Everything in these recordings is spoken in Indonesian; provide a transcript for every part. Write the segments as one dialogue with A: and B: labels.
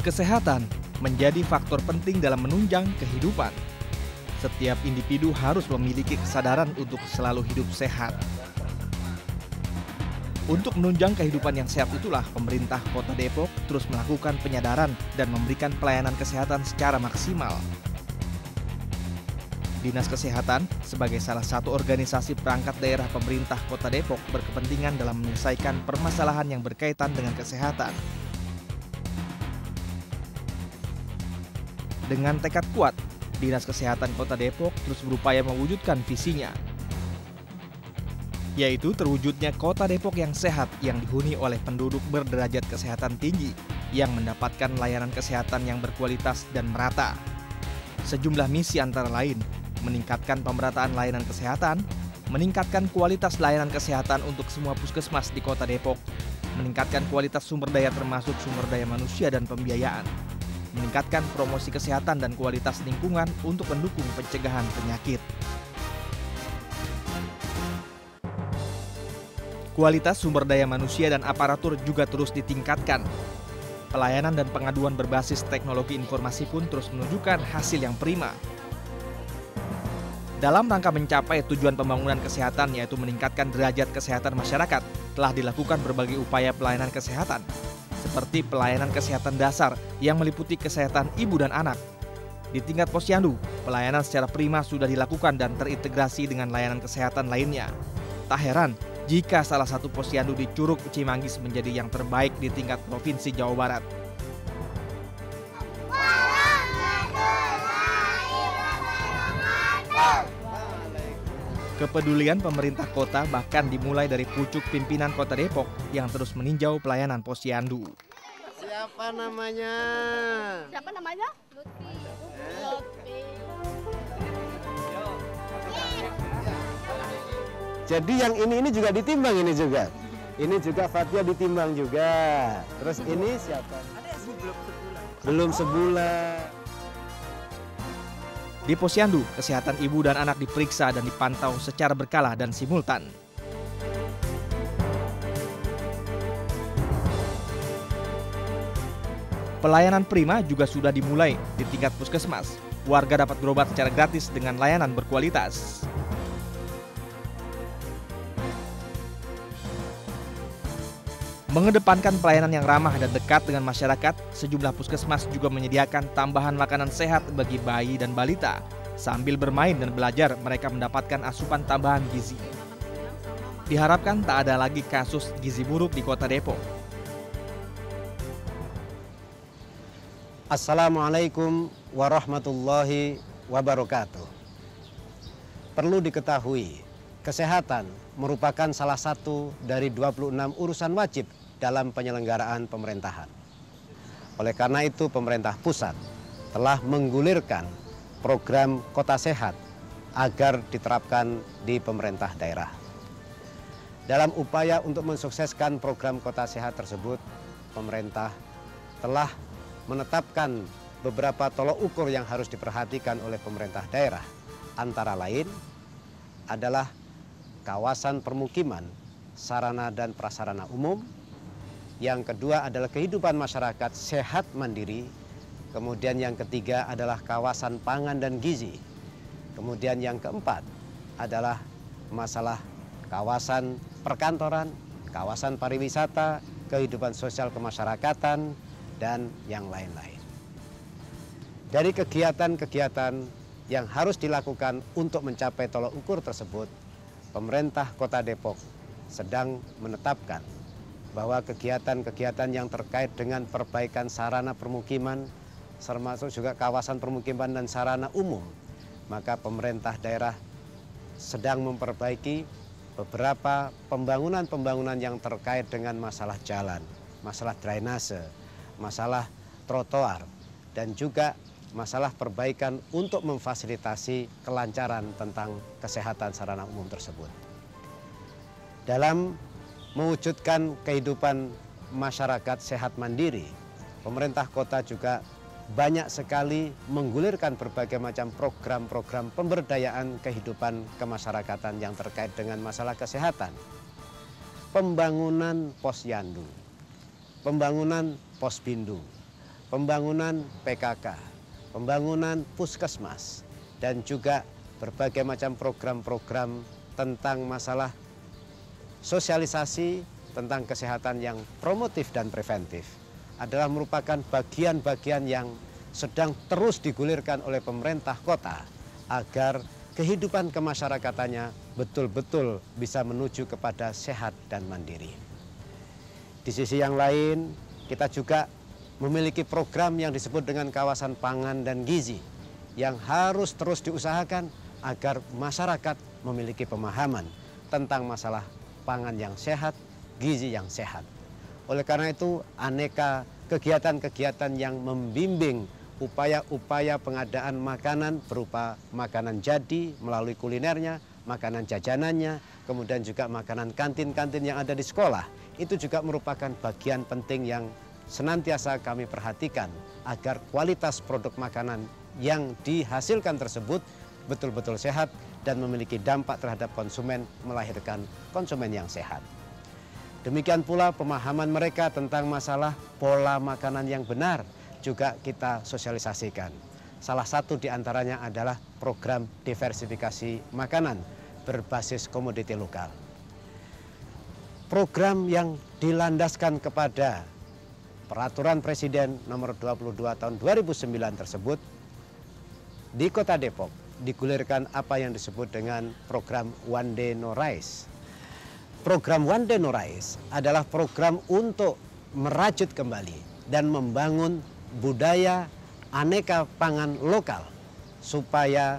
A: Kesehatan menjadi faktor penting dalam menunjang kehidupan. Setiap individu harus memiliki kesadaran untuk selalu hidup sehat. Untuk menunjang kehidupan yang sehat itulah pemerintah Kota Depok terus melakukan penyadaran dan memberikan pelayanan kesehatan secara maksimal. Dinas Kesehatan sebagai salah satu organisasi perangkat daerah pemerintah Kota Depok berkepentingan dalam menyelesaikan permasalahan yang berkaitan dengan kesehatan. Dengan tekad kuat, Dinas Kesehatan Kota Depok terus berupaya mewujudkan visinya, yaitu terwujudnya Kota Depok yang sehat yang dihuni oleh penduduk berderajat kesehatan tinggi yang mendapatkan layanan kesehatan yang berkualitas dan merata. Sejumlah misi antara lain, meningkatkan pemerataan layanan kesehatan, meningkatkan kualitas layanan kesehatan untuk semua puskesmas di Kota Depok, meningkatkan kualitas sumber daya termasuk sumber daya manusia dan pembiayaan, meningkatkan promosi kesehatan dan kualitas lingkungan untuk mendukung pencegahan penyakit. Kualitas sumber daya manusia dan aparatur juga terus ditingkatkan. Pelayanan dan pengaduan berbasis teknologi informasi pun terus menunjukkan hasil yang prima. Dalam rangka mencapai tujuan pembangunan kesehatan yaitu meningkatkan derajat kesehatan masyarakat, telah dilakukan berbagai upaya pelayanan kesehatan, seperti pelayanan kesehatan dasar yang meliputi kesehatan ibu dan anak. Di tingkat posyandu, pelayanan secara prima sudah dilakukan dan terintegrasi dengan layanan kesehatan lainnya. Tak heran jika salah satu posyandu di Curug Cimanggis menjadi yang terbaik di tingkat Provinsi Jawa Barat. Kepedulian pemerintah kota bahkan dimulai dari pucuk pimpinan Kota Depok yang terus meninjau pelayanan posyandu.
B: Siapa namanya?
C: Siapa namanya? Lutfi. Lutfi.
B: Jadi yang ini juga ditimbang ini juga. Ini juga Fatia ditimbang juga. Terus ini siapa? Belum sebulan.
A: Di posyandu, kesehatan ibu dan anak diperiksa dan dipantau secara berkala dan simultan. Pelayanan prima juga sudah dimulai di tingkat puskesmas. Warga dapat berobat secara gratis dengan layanan berkualitas. Mengedepankan pelayanan yang ramah dan dekat dengan masyarakat, sejumlah puskesmas juga menyediakan tambahan makanan sehat bagi bayi dan balita. Sambil bermain dan belajar, mereka mendapatkan asupan tambahan gizi. Diharapkan tak ada lagi kasus gizi buruk di Kota Depok.
B: Assalamualaikum warahmatullahi wabarakatuh. Perlu diketahui, kesehatan merupakan salah satu dari 26 urusan wajib dalam penyelenggaraan pemerintahan. Oleh karena itu, pemerintah pusat telah menggulirkan program Kota Sehat agar diterapkan di pemerintah daerah. Dalam upaya untuk mensukseskan program Kota Sehat tersebut, pemerintah telah menetapkan beberapa tolok ukur yang harus diperhatikan oleh pemerintah daerah. Antara lain adalah kawasan permukiman, sarana dan prasarana umum. Yang kedua adalah kehidupan masyarakat sehat mandiri. Kemudian yang ketiga adalah kawasan pangan dan gizi. Kemudian yang keempat adalah masalah kawasan perkantoran, kawasan pariwisata, kehidupan sosial kemasyarakatan, dan yang lain-lain. Dari kegiatan-kegiatan yang harus dilakukan untuk mencapai tolok ukur tersebut, pemerintah Kota Depok sedang menetapkan bahwa kegiatan-kegiatan yang terkait dengan perbaikan sarana permukiman, termasuk juga kawasan permukiman dan sarana umum, maka pemerintah daerah sedang memperbaiki beberapa pembangunan-pembangunan yang terkait dengan masalah jalan, masalah drainase, masalah trotoar, dan juga masalah perbaikan untuk memfasilitasi kelancaran tentang kesehatan sarana umum tersebut. Dalam mewujudkan kehidupan masyarakat sehat mandiri, pemerintah kota juga banyak sekali menggulirkan berbagai macam program-program pemberdayaan kehidupan kemasyarakatan yang terkait dengan masalah kesehatan. Pembangunan posyandu, pembangunan posbindu, pembangunan PKK, pembangunan puskesmas, dan juga berbagai macam program-program tentang masalah sosialisasi tentang kesehatan yang promotif dan preventif adalah merupakan bagian-bagian yang sedang terus digulirkan oleh pemerintah kota agar kehidupan kemasyarakatnya betul-betul bisa menuju kepada sehat dan mandiri. Di sisi yang lain, kita juga memiliki program yang disebut dengan kawasan pangan dan gizi yang harus terus diusahakan agar masyarakat memiliki pemahaman tentang masalah pangan yang sehat, gizi yang sehat. Oleh karena itu, aneka kegiatan-kegiatan yang membimbing upaya-upaya pengadaan makanan berupa makanan jadi melalui kulinernya, makanan jajanannya, kemudian juga makanan kantin-kantin yang ada di sekolah, itu juga merupakan bagian penting yang senantiasa kami perhatikan agar kualitas produk makanan yang dihasilkan tersebut betul-betul sehat dan memiliki dampak terhadap konsumen, melahirkan konsumen yang sehat. Demikian pula pemahaman mereka tentang masalah pola makanan yang benar juga kita sosialisasikan. Salah satu diantaranya adalah program diversifikasi makanan berbasis komoditi lokal. Program yang dilandaskan kepada Peraturan Presiden nomor 22 tahun 2009 tersebut di Kota Depok digulirkan apa yang disebut dengan program One Day No Rice. Program One Day No Rice adalah program untuk merajut kembali dan membangun budaya aneka pangan lokal supaya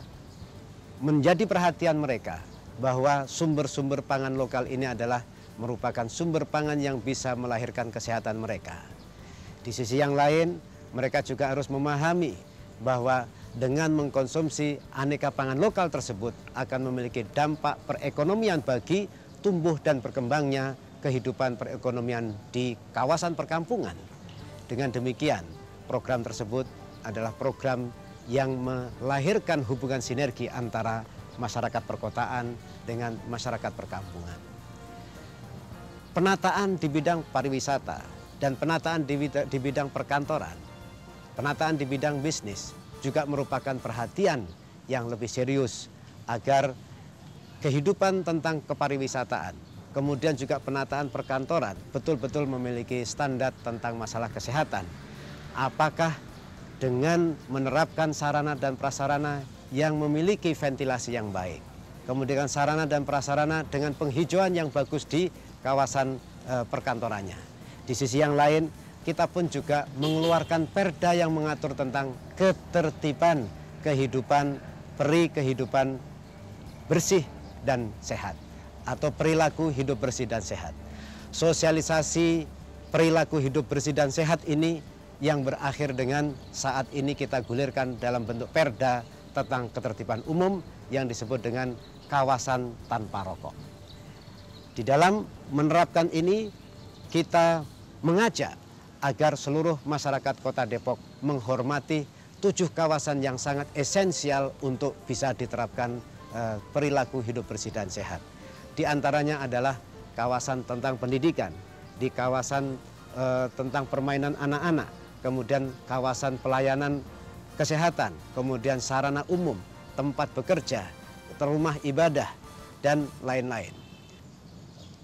B: menjadi perhatian mereka bahwa sumber-sumber pangan lokal ini adalah merupakan sumber pangan yang bisa melahirkan kesehatan mereka. Di sisi yang lain, mereka juga harus memahami bahwa dengan mengkonsumsi aneka pangan lokal tersebut akan memiliki dampak perekonomian bagi tumbuh dan berkembangnya kehidupan perekonomian di kawasan perkampungan. Dengan demikian, program tersebut adalah program yang melahirkan hubungan sinergi antara masyarakat perkotaan dengan masyarakat perkampungan. Penataan di bidang pariwisata dan penataan di bidang perkantoran, penataan di bidang bisnis juga merupakan perhatian yang lebih serius agar kehidupan tentang kepariwisataan, kemudian juga penataan perkantoran betul-betul memiliki standar tentang masalah kesehatan. Apakah dengan menerapkan sarana dan prasarana yang memiliki ventilasi yang baik, kemudian sarana dan prasarana dengan penghijauan yang bagus di kawasan perkantorannya. Di sisi yang lain, kita pun juga mengeluarkan perda yang mengatur tentang ketertiban kehidupan, kehidupan bersih dan sehat, atau perilaku hidup bersih dan sehat. Sosialisasi perilaku hidup bersih dan sehat ini yang berakhir dengan saat ini kita gulirkan dalam bentuk perda tentang ketertiban umum yang disebut dengan kawasan tanpa rokok. Di dalam menerapkan ini, kita mengajak agar seluruh masyarakat Kota Depok menghormati 7 kawasan yang sangat esensial untuk bisa diterapkan perilaku hidup bersih dan sehat. Di antaranya adalah kawasan tentang pendidikan, di kawasan tentang permainan anak-anak, kemudian kawasan pelayanan kesehatan, kemudian sarana umum, tempat bekerja, rumah ibadah, dan lain-lain.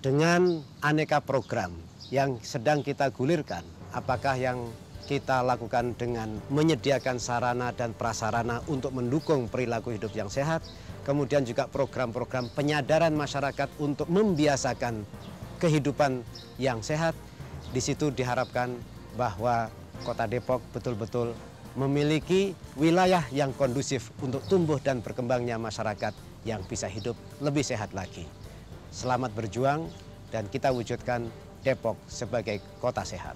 B: Dengan aneka program yang sedang kita gulirkan, apakah yang kita lakukan dengan menyediakan sarana dan prasarana untuk mendukung perilaku hidup yang sehat, kemudian juga program-program penyadaran masyarakat untuk membiasakan kehidupan yang sehat. Di situ diharapkan bahwa Kota Depok betul-betul memiliki wilayah yang kondusif untuk tumbuh dan berkembangnya masyarakat yang bisa hidup lebih sehat lagi. Selamat berjuang dan kita wujudkan Depok sebagai kota sehat.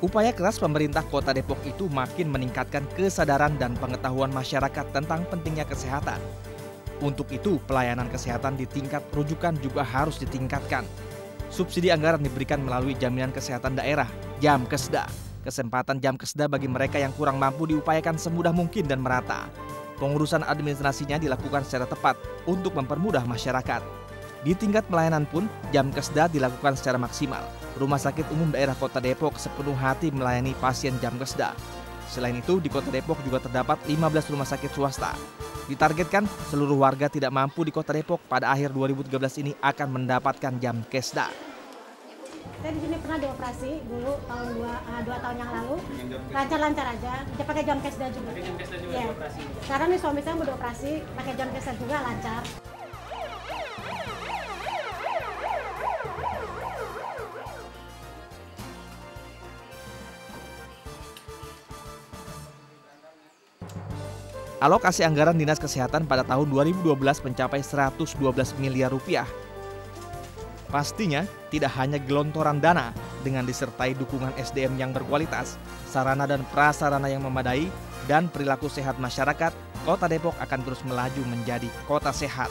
A: Upaya keras pemerintah Kota Depok itu makin meningkatkan kesadaran dan pengetahuan masyarakat tentang pentingnya kesehatan. Untuk itu, pelayanan kesehatan di tingkat rujukan juga harus ditingkatkan. Subsidi anggaran diberikan melalui Jaminan Kesehatan Daerah, Jamkesda. Kesempatan Jamkesda bagi mereka yang kurang mampu diupayakan semudah mungkin dan merata. Pengurusan administrasinya dilakukan secara tepat untuk mempermudah masyarakat. Di tingkat pelayanan pun, Jamkesda dilakukan secara maksimal. Rumah Sakit Umum Daerah Kota Depok sepenuh hati melayani pasien Jamkesda. Selain itu, di Kota Depok juga terdapat 15 rumah sakit swasta. Ditargetkan, seluruh warga tidak mampu di Kota Depok pada akhir 2013 ini akan mendapatkan Jamkesda.
D: Saya di sini pernah dioperasi dulu tahun 2 tahun yang lalu, lancar-lancar aja. Dia pakai Jamkesda juga. Pakai Jamkesda juga dioperasi. Sekarang nih suami saya mau dioperasi, pakai Jamkesda juga lancar.
A: Alokasi anggaran Dinas Kesehatan pada tahun 2012 mencapai 112 miliar rupiah. Pastinya tidak hanya gelontoran dana, dengan disertai dukungan SDM yang berkualitas, sarana dan prasarana yang memadai, dan perilaku sehat masyarakat, Kota Depok akan terus melaju menjadi kota sehat.